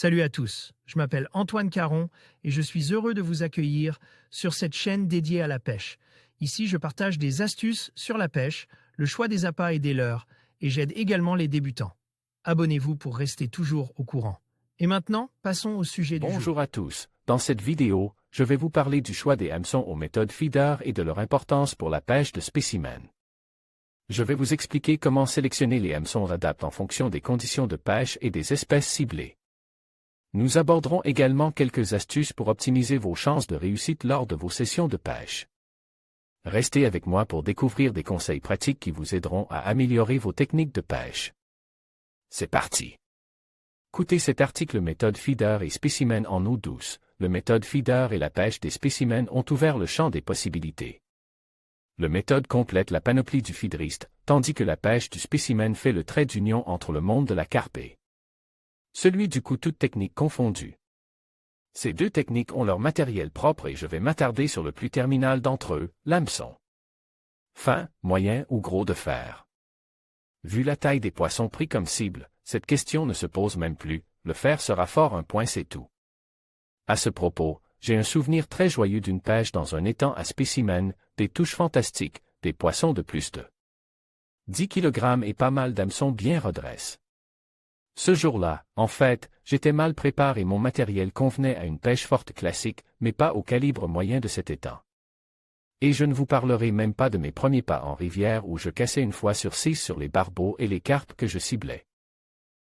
Salut à tous, je m'appelle Antoine Caron et je suis heureux de vous accueillir sur cette chaîne dédiée à la pêche. Ici, je partage des astuces sur la pêche, le choix des appâts et des leurres, et j'aide également les débutants. Abonnez-vous pour rester toujours au courant. Et maintenant, passons au sujet du jour. Bonjour à tous, dans cette vidéo, je vais vous parler du choix des hameçons aux méthodes feeder et de leur importance pour la pêche de spécimens. Je vais vous expliquer comment sélectionner les hameçons adaptés en fonction des conditions de pêche et des espèces ciblées. Nous aborderons également quelques astuces pour optimiser vos chances de réussite lors de vos sessions de pêche. Restez avec moi pour découvrir des conseils pratiques qui vous aideront à améliorer vos techniques de pêche. C'est parti! Écoutez cet article méthode feeder et spécimens en eau douce. Le méthode feeder et la pêche des spécimens ont ouvert le champ des possibilités. Le méthode complète la panoplie du feederiste, tandis que la pêche du spécimen fait le trait d'union entre le monde de la carpe. Celui du coup toutes techniques confondues. Ces deux techniques ont leur matériel propre et je vais m'attarder sur le plus terminal d'entre eux, l'hameçon. Fin, moyen ou gros de fer. Vu la taille des poissons pris comme cible, cette question ne se pose même plus, le fer sera fort un point c'est tout. À ce propos, j'ai un souvenir très joyeux d'une pêche dans un étang à spécimens, des touches fantastiques, des poissons de plus de 10 kg et pas mal d'hameçons bien redresse. Ce jour-là, en fait, j'étais mal préparé et mon matériel convenait à une pêche forte classique, mais pas au calibre moyen de cet étang. Et je ne vous parlerai même pas de mes premiers pas en rivière où je cassais une fois sur 6 sur les barbeaux et les carpes que je ciblais.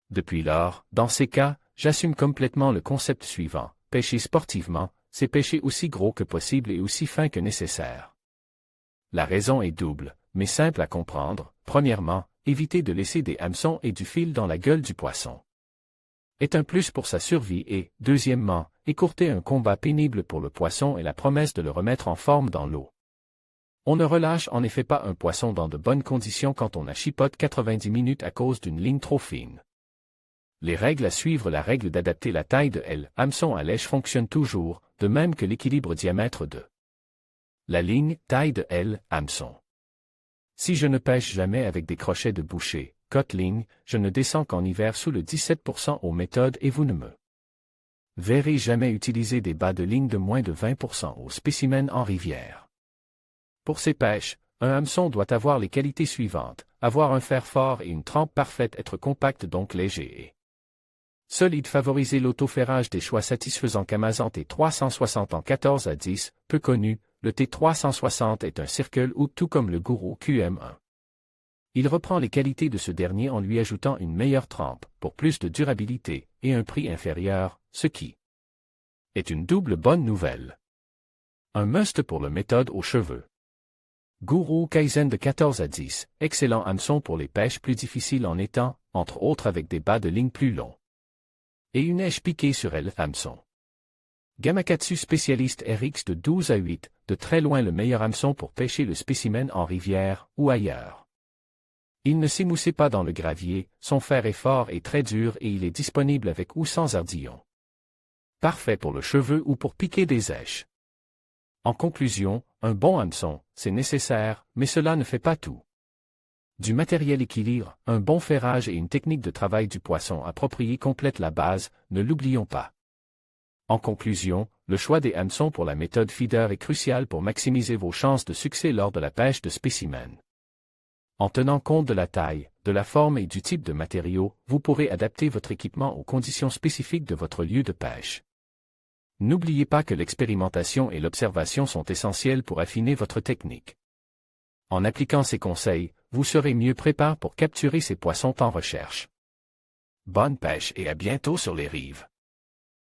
Depuis lors, dans ces cas, j'assume complètement le concept suivant, pêcher sportivement, c'est pêcher aussi gros que possible et aussi fin que nécessaire. La raison est double, mais simple à comprendre. Premièrement, éviter de laisser des hameçons et du fil dans la gueule du poisson est un plus pour sa survie et, deuxièmement, écourter un combat pénible pour le poisson et la promesse de le remettre en forme dans l'eau. On ne relâche en effet pas un poisson dans de bonnes conditions quand on a chipote 90 minutes à cause d'une ligne trop fine. Les règles à suivre. La règle d'adapter la taille de L, hameçon à lèche fonctionne toujours, de même que l'équilibre diamètre de la ligne, taille de L, hameçon. Si je ne pêche jamais avec des crochets de boucher, cote-ligne, je ne descends qu'en hiver sous le 17% aux méthodes et vous ne me verrez jamais utiliser des bas de ligne de moins de 20% aux spécimens en rivière. Pour ces pêches, un hameçon doit avoir les qualités suivantes, avoir un fer fort et une trempe parfaite, être compact donc léger et solide, favoriser l'autoferrage des choix satisfaisants qu'Amazon T360 en 14 à 10, peu connu. Le T360 est un circle hook tout comme le Guru QM1. Il reprend les qualités de ce dernier en lui ajoutant une meilleure trempe, pour plus de durabilité, et un prix inférieur, ce qui est une double bonne nouvelle. Un must pour le méthode aux cheveux. Guru Kaizen de 14 à 10, excellent hameçon pour les pêches plus difficiles en étang, entre autres avec des bas de ligne plus longs. Et une neige piquée sur elle, hameçon. Gamakatsu spécialiste RX de 12 à 8, de très loin le meilleur hameçon pour pêcher le spécimen en rivière ou ailleurs. Il ne s'émoussait pas dans le gravier, son fer est fort et très dur et il est disponible avec ou sans ardillon. Parfait pour le cheveu ou pour piquer des èches. En conclusion, un bon hameçon, c'est nécessaire, mais cela ne fait pas tout. Du matériel équilibre, un bon ferrage et une technique de travail du poisson appropriée complètent la base, ne l'oublions pas. En conclusion, le choix des hameçons pour la méthode feeder est crucial pour maximiser vos chances de succès lors de la pêche de spécimens. En tenant compte de la taille, de la forme et du type de matériau, vous pourrez adapter votre équipement aux conditions spécifiques de votre lieu de pêche. N'oubliez pas que l'expérimentation et l'observation sont essentielles pour affiner votre technique. En appliquant ces conseils, vous serez mieux préparé pour capturer ces poissons en recherche. Bonne pêche et à bientôt sur les rives.